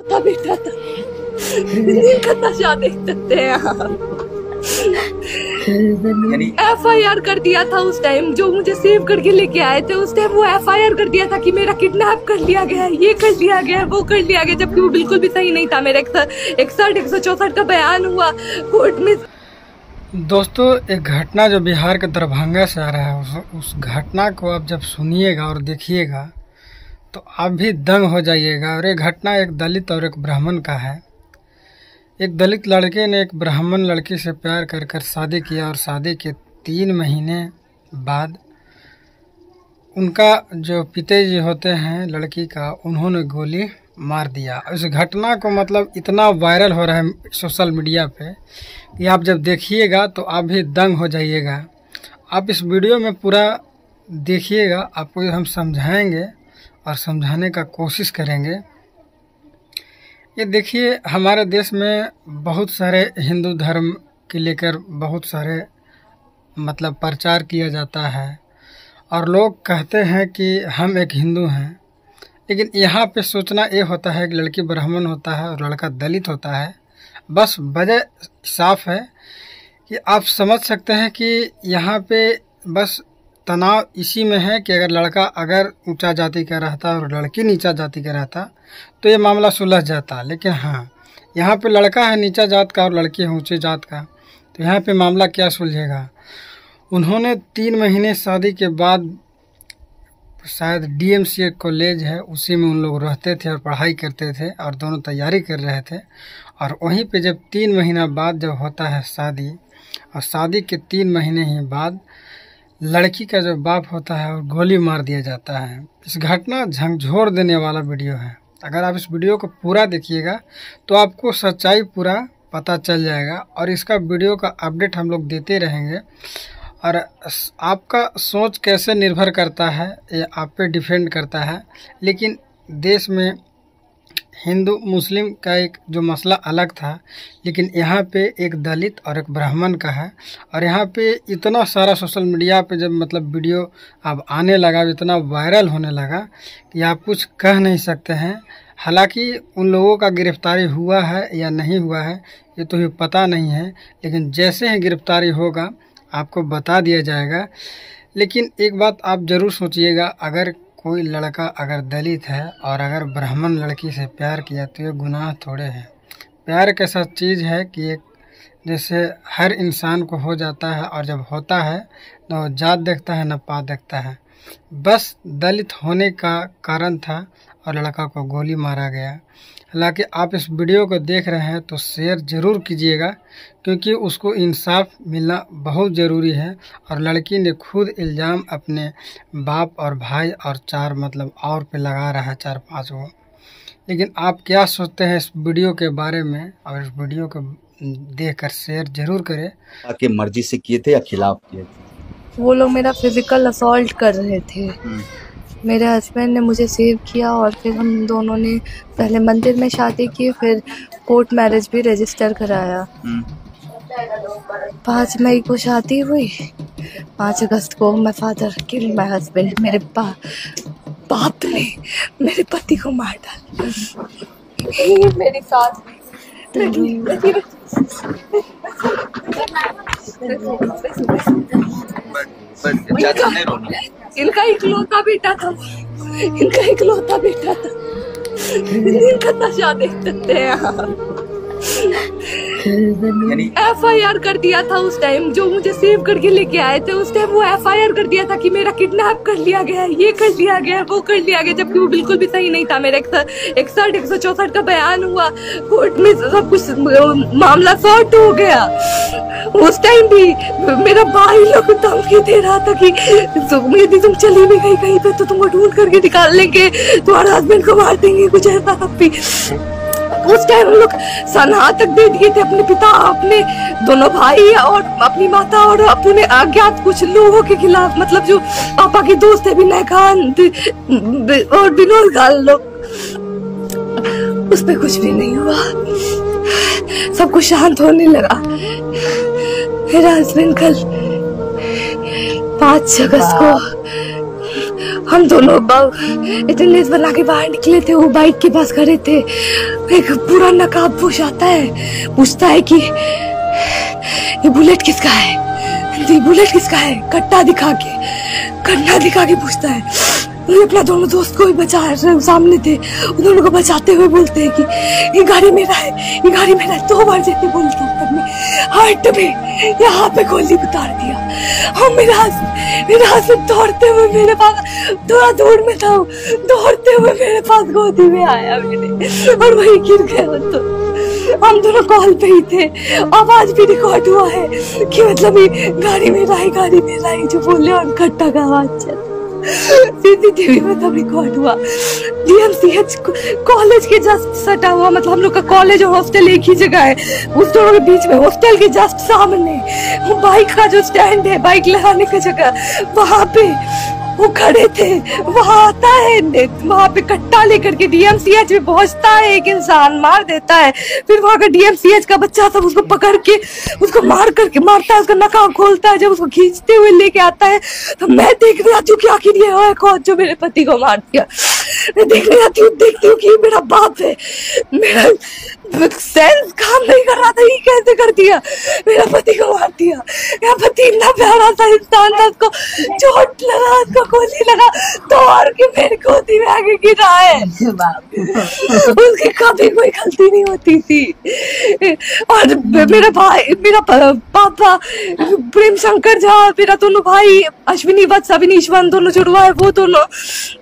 इकलौता बेटा था, इनका नशा देख सकते हैं आप। FIR कर दिया था उस टाइम, जो मुझे सेव करके लेके आए थे उस टाइम वो FIR कर दिया था कि मेरा किडनैप कर लिया गया है, ये कर लिया गया है, वो कर लिया गया, जबकि वो बिल्कुल भी सही नहीं था। मेरा 61-164 का बयान हुआ कोर्ट में। दोस्तों, एक घटना जो बिहार के दरभंगा से आ रहा है, उस घटना को आप जब सुनिएगा और देखिएगा तो आप भी दंग हो जाइएगा। और ये घटना एक दलित और एक ब्राह्मण का है। एक दलित लड़के ने एक ब्राह्मण लड़की से प्यार कर शादी किया और शादी के 3 महीने बाद उनका जो पिताजी होते हैं लड़की का, उन्होंने गोली मार दिया। इस घटना को मतलब इतना वायरल हो रहा है सोशल मीडिया पे कि आप जब देखिएगा तो आप भी दंग हो जाइएगा। आप इस वीडियो में पूरा देखिएगा, आपको हम समझाएंगे और समझाने का कोशिश करेंगे। ये देखिए, हमारे देश में बहुत सारे हिंदू धर्म के लेकर बहुत सारे मतलब प्रचार किया जाता है और लोग कहते हैं कि हम एक हिंदू हैं, लेकिन यहाँ पे सोचना ये होता है कि लड़की ब्राह्मण होता है और लड़का दलित होता है। बस वजह साफ है कि आप समझ सकते हैं कि यहाँ पे बस तनाव इसी में है कि अगर लड़का अगर ऊंचा जाति का रहता और लड़की नीचा जाति का रहता तो ये मामला सुलझ जाता। लेकिन हाँ, यहाँ पे लड़का है नीचा जात का और लड़की है ऊंचे जात का, तो यहाँ पे मामला क्या सुलझेगा। उन्होंने 3 महीने शादी के बाद शायद DMCA कॉलेज है उसी में उन लोग रहते थे और पढ़ाई करते थे और दोनों तैयारी कर रहे थे। और वहीं पे जब 3 महीना बाद जब होता है शादी, और शादी के 3 महीने ही बाद लड़की का जो बाप होता है और गोली मार दिया जाता है। इस घटना झंझोर देने वाला वीडियो है। अगर आप इस वीडियो को पूरा देखिएगा तो आपको सच्चाई पूरा पता चल जाएगा और इसका वीडियो का अपडेट हम लोग देते रहेंगे। और आपका सोच कैसे निर्भर करता है ये आप पे डिपेंड करता है। लेकिन देश में हिंदू मुस्लिम का एक जो मसला अलग था, लेकिन यहाँ पे एक दलित और एक ब्राह्मण का है। और यहाँ पे इतना सारा सोशल मीडिया पे जब मतलब वीडियो अब आने लगा, इतना वायरल होने लगा कि आप कुछ कह नहीं सकते हैं। हालांकि उन लोगों का गिरफ्तारी हुआ है या नहीं हुआ है ये तो भी पता नहीं है, लेकिन जैसे ही गिरफ्तारी होगा आपको बता दिया जाएगा। लेकिन एक बात आप ज़रूर सोचिएगा, अगर कोई लड़का अगर दलित है और अगर ब्राह्मण लड़की से प्यार किया तो ये गुनाह थोड़े है। प्यार एक ऐसा चीज़ है कि एक जैसे हर इंसान को हो जाता है और जब होता है तो जात देखता है न पात देखता है। बस दलित होने का कारण था और लड़का को गोली मारा गया। हालांकि आप इस वीडियो को देख रहे हैं तो शेयर ज़रूर कीजिएगा, क्योंकि उसको इंसाफ मिलना बहुत ज़रूरी है। और लड़की ने खुद इल्ज़ाम अपने बाप और भाई और 4 मतलब और पे लगा रहा है, 4-5 वो। लेकिन आप क्या सोचते हैं इस वीडियो के बारे में, और इस वीडियो को देखकर शेयर ज़रूर करें। आपकी मर्जी से किए थे या खिलाफ किए थे? वो लोग मेरा फिजिकल असॉल्ट कर रहे थे। मेरे हस्बैंड ने मुझे सेव किया और फिर हम दोनों ने पहले मंदिर में शादी की, फिर कोर्ट मैरिज भी रजिस्टर कराया। 5 मई को शादी हुई, 5 अगस्त को my father killed my husband. मेरे बाप ने मेरे पति को मार डाला। मेरी सास इनका इकलौता बेटा था, इनका इकलौता बेटा था, इनका नशा देख सकते हैं आप। FIR कर दिया था उस टाइम, जो मुझे सेव करके लेके आए थे उस टाइम वो FIR कर दिया था कि मेरा किडनैप कर लिया गया है, ये कर लिया गया, वो कर लिया गया, जबकि वो बिल्कुल भी सही नहीं था। मेरा 61-164 का बयान हुआ कोर्ट में, सब कुछ मामला सॉर्ट हो गया। उस टाइम भी मेरा भाई लोग धमकी दे रहा था कि यदि तुम चली भी गई कहीं पे तो तुमको ढूंढ करके निकाल लेंगे, तुम्हारे हस्बैंड को मार देंगे, कुछ ऐसा सब भी। उस टाइम लोग सलाह तक दे दिए थे अपने पिता, अपने दोनों भाई और अपनी माता और अपने अज्ञात कुछ लोगों के खिलाफ, मतलब जो पापा के दोस्त है विनय खान और विनोद खान लोग। उस पे कुछ भी नहीं हुआ, सब कुछ शांत होने लगा। मेरा हस्बैंड कल 5 अगस्त को हम दोनों अटेंडेंस बना के बाहर निकले थे। वो बाइक के पास खड़े थे। एक पूरा नकाबपोश आता है, पूछता है कि ये बुलेट किसका है, ये बुलेट किसका है, कट्टा दिखा के पूछता है। मुझे अपना दोनों दोस्त को भी बचा, सामने थे, उन दोनों को बचाते हुए बोलते हैं कि ये गाड़ी मेरा है, ये गाड़ी मेरा है। 2 बार जैसे बोलता हार्ट में यहाँ पे गोली उतार दिया। और मेरा हस्बैंड दौड़ते हुए मेरे पास, थोड़ा दूर में था, दौड़ते हुए मेरे पास गोदी में आया मेरे, और वही गिर गया। तो हम दोनों कॉल पे ही थे। आवाज भी रिकॉर्ड हुआ है कि मतलब ये गाड़ी मेरा है जो बोले, और कट्टा का आवाज चला सीसीटीवी में तब रिकॉर्ड हुआ। डीएमसीएच कॉलेज के जस्ट सटा हुआ, मतलब हम लोग का कॉलेज और हॉस्टल एक ही जगह है, उस दोनों के बीच में, हॉस्टल के जस्ट सामने वो बाइक का जो स्टैंड है, बाइक लगाने की जगह, वहां पे वो खड़े थे। वहां आता है, वहां पे कट्टा लेकर के डीएमसीएच में पहुंचता है, एक इंसान मार देता है। फिर वहां का डीएमसीएच का बच्चा सब उसको पकड़ के उसको मारता है, उसका नकाब खोलता है। जब उसको खींचते हुए लेके आता है तो मैं देख रही आती हूँ कि आखिर ये है कौन जो मेरे पति को मार दिया। मैं देख रही आती हूँ, देखती हूँ कि ये मेरा बाप है। मेरा सेंस काम नहीं कर रहा था, ये कैसे कर दिया, मेरा पति को मार दिया। मेरा पति इतना प्यारा सा इंसान था, उसको चोट लगा, उसको गोली लगा तो और के मेरे गोदी में आगे गिरा है। उसकी कभी कोई गलती नहीं होती थी। और मेरा भाई, मेरा पापा प्रेम शंकर झा, मेरा दोनों भाई अश्विनी वत्स, अविनीश्वन, दोनों जुड़वा है वो दोनों,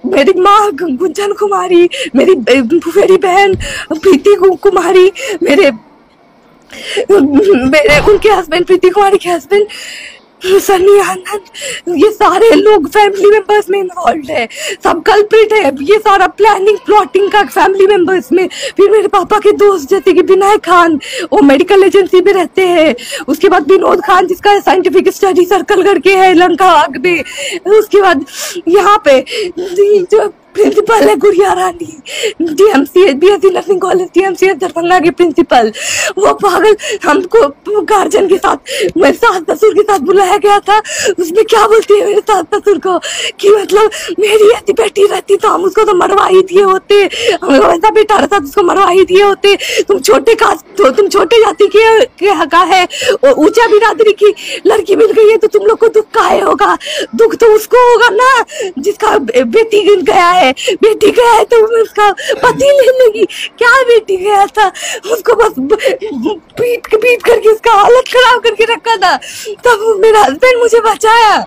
मेरी माँ गुंजन कुमारी, मेरी फुफेरी बहन प्रीति कुमारी, मेरे उनके हस्बैंड, प्रीति कुमारी के हस्बैंड सनी आनंद, ये सारे लोग फैमिली मेंबर्स में इन्वॉल्व है, सब कल्प्रिट है। ये सारा प्लानिंग प्लॉटिंग का फैमिली मेंबर्स में। फिर मेरे पापा के दोस्त जैसे कि विनय खान, वो मेडिकल एजेंसी में रहते हैं। उसके बाद विनोद खान, जिसका साइंटिफिक स्टडी सर्कल करके है लंका आग में। उसके बाद यहाँ पे जो प्रिंसिपल है Gudiya Rani, DMCH BSc nursing college DMCH Darbhanga के प्रिंसिपल, वो पागल हमको गार्जियन के साथ, मेरे सास ससुर के साथ बुलाया गया था। उसमें क्या बोलती है मेरे सास ससुर को कि मतलब मेरी ऐसी बेटी रहती तो हम उसको तो मरवा ही दिए होते, ऐसा बेटा रहता तो उसको मरवा ही दिए होते। तुम छोटे जाति के हका है, ऊंचा बिरादरी की लड़की मिल गई है तो तुम लोग को दुख काहे होगा? दुख तो उसको होगा ना जिसका बेटी गया है, बेटी गया है तो उसका पति ले लेगी। क्या बेटी गया था, उसको बस पीट करके उसका हालत खराब करके रखा था। तब मेरा हस्बैंड मुझे बचाया,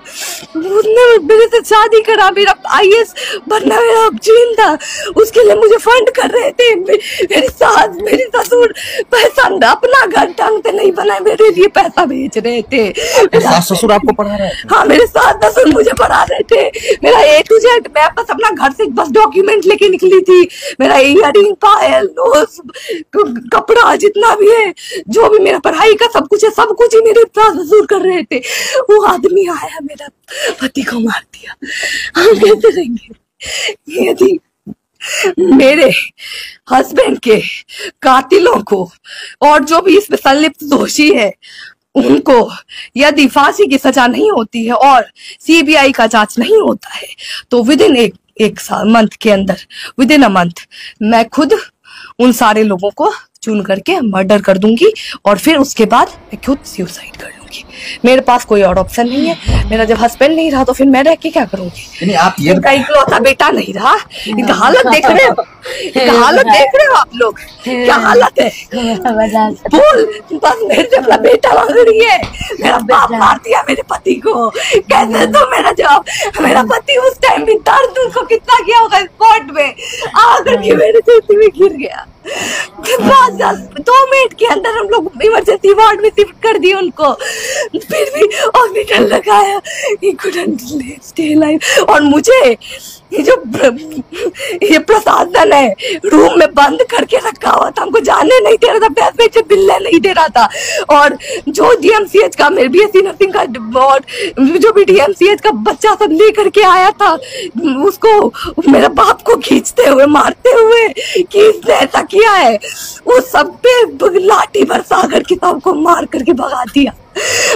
उसने मेरे से शादी करा, मेरा आईएएस बनना मेरा ड्रीम था, उसके लिए मुझे फंड कर रहे थे। मेरी सास मेरी ससुर पैसा अपना घर ढंग से नहीं बनाए, मेरे लिए पैसा भेज रहे थे। सास ससुर आपको पढ़ा रहे थे? हाँ, मेरे सास ससुर मुझे पढ़ा रहे थे। मेरा A to Z, मैं बस अपना घर से बस डॉक्यूमेंट लेके निकली थी। मेरा इयररिंग, पायल, नोज, कपड़ा जितना भी है, जो भी मेरा पढ़ाई का सब कुछ है, सब कुछ ही मेरे सास ससुर कर रहे थे। वो आदमी आया, मेरा पति को मार दिया। हम कैसे रहेंगे यदि मेरे हस्बैंड के कातिलों को और जो भी इसमें संलिप्त दोषी है उनको यदि फांसी की सजा नहीं होती है और सीबीआई का जांच नहीं होता है तो विद इन एक मंथ के अंदर, विद इन अ मंथ, मैं खुद उन सारे लोगों को चुन करके मर्डर कर दूंगी और फिर उसके बाद मैं खुद सुसाइड कर लूंगी। मेरे पास कोई और ऑप्शन नहीं है। मेरा जब हस्बैंड नहीं रहा तो फिर मैं रह के क्या करूंगी? आप ये इनका इकलौता बेटा नहीं रहा। इनका हालत देख रहे हो, इनका हालत देख रहे हो आप लोग, क्या हालत है? बोल, बस मेरे से अपना बेटा मांग रही है। मेरा बाप मार दिया मेरे पति को, कैसे? तो मेरा जवाब, मेरा पति उस टाइम भी दर्द उसको कितना किया होगा स्पॉट में, आकर के मेरे चेती में गिर गया। 2 मिनट के अंदर हम लोग इमरजेंसी वार्ड में शिफ्ट कर दिए उनको, फिर भी हॉस्पिटल लगाया, he couldn't stay alive। और मुझे ये प्रशासन है रूम में बंद करके रखा हुआ था, हमको जाने नहीं दे रहा था, पैसे से बिल्ले नहीं दे रहा था। और जो डीएमसीएच का, मेरे बीएससी नर्सिंग का जो भी डीएमसीएच का बच्चा सब ले करके आया था, उसको मेरे बाप को खींचते हुए मारते हुए कि इसने ऐसा किया है, वो सब पे लाठी बरसा करके सबको मार करके भगा दिया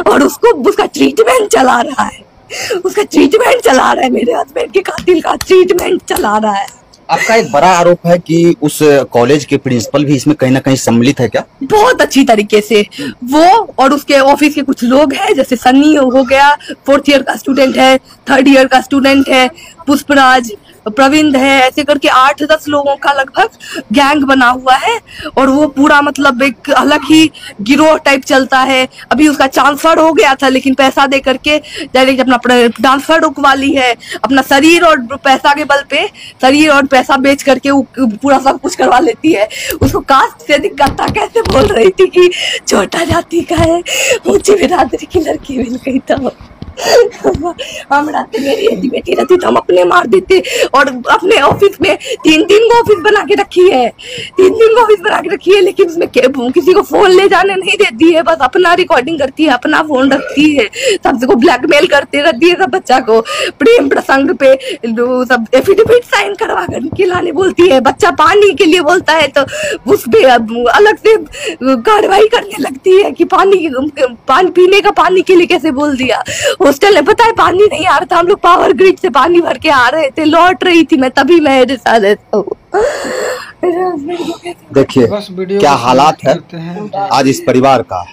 और उसका ट्रीटमेंट चला रहा है। उसका ट्रीटमेंट चला रहा है, मेरे हस्बैंड के कातिल का ट्रीटमेंट चला रहा है। आपका एक बड़ा आरोप है कि उस कॉलेज के प्रिंसिपल भी इसमें कहीं ना कहीं सम्मिलित है क्या? बहुत अच्छी तरीके से वो और उसके ऑफिस के कुछ लोग हैं, जैसे सन्नी हो गया, 4th ईयर का स्टूडेंट है, 3rd ईयर का स्टूडेंट है, पुष्पराज, प्रविंद है, ऐसे करके 8-10 लोगों का लगभग गैंग बना हुआ है। और वो पूरा मतलब एक अलग ही गिरोह टाइप चलता है। अभी उसका ट्रांसफर हो गया था, लेकिन पैसा दे करके डायरेक्ट अपना ट्रांसफर रुकवा ली है। अपना शरीर और पैसा के बल पे, शरीर और पैसा बेच करके वो पूरा सब कुछ करवा लेती है। उसको कास्ट से दिक्कत था, कैसे बोल रही थी कि छोटा जाति का है, ऊंची बिरादरी की लड़की मिल गई था। हम रहते, मेरी ऐसी बेटी रहती तो हम अपने मार देते। और अपने ऑफिस में 3 को ऑफिस बना के रखी है, 3 को ऑफिस बना के रखी है, लेकिन उसमें किसी को फोन ले जाने नहीं देती है, बस अपना रिकॉर्डिंग करती है, अपना फोन रखती है, सबको ब्लैकमेल करते रहती है, सब बच्चा को प्रेम प्रसंग पे सब एफिडेविट साइन करवा कर के लाने बोलती है। बच्चा पानी के लिए बोलता है तो उस पे अलग से कार्रवाई करने लगती है कि पानी पीने का पानी के लिए कैसे बोल दिया। हॉस्टल में पता है पानी नहीं आ रहा था, हम लोग पावर ग्रिड से पानी भर के आ रहे थे, लौट रही थी मैं, तभी मेरे साथ रहता हूँ। देखिए क्या हालात है आज इस परिवार का।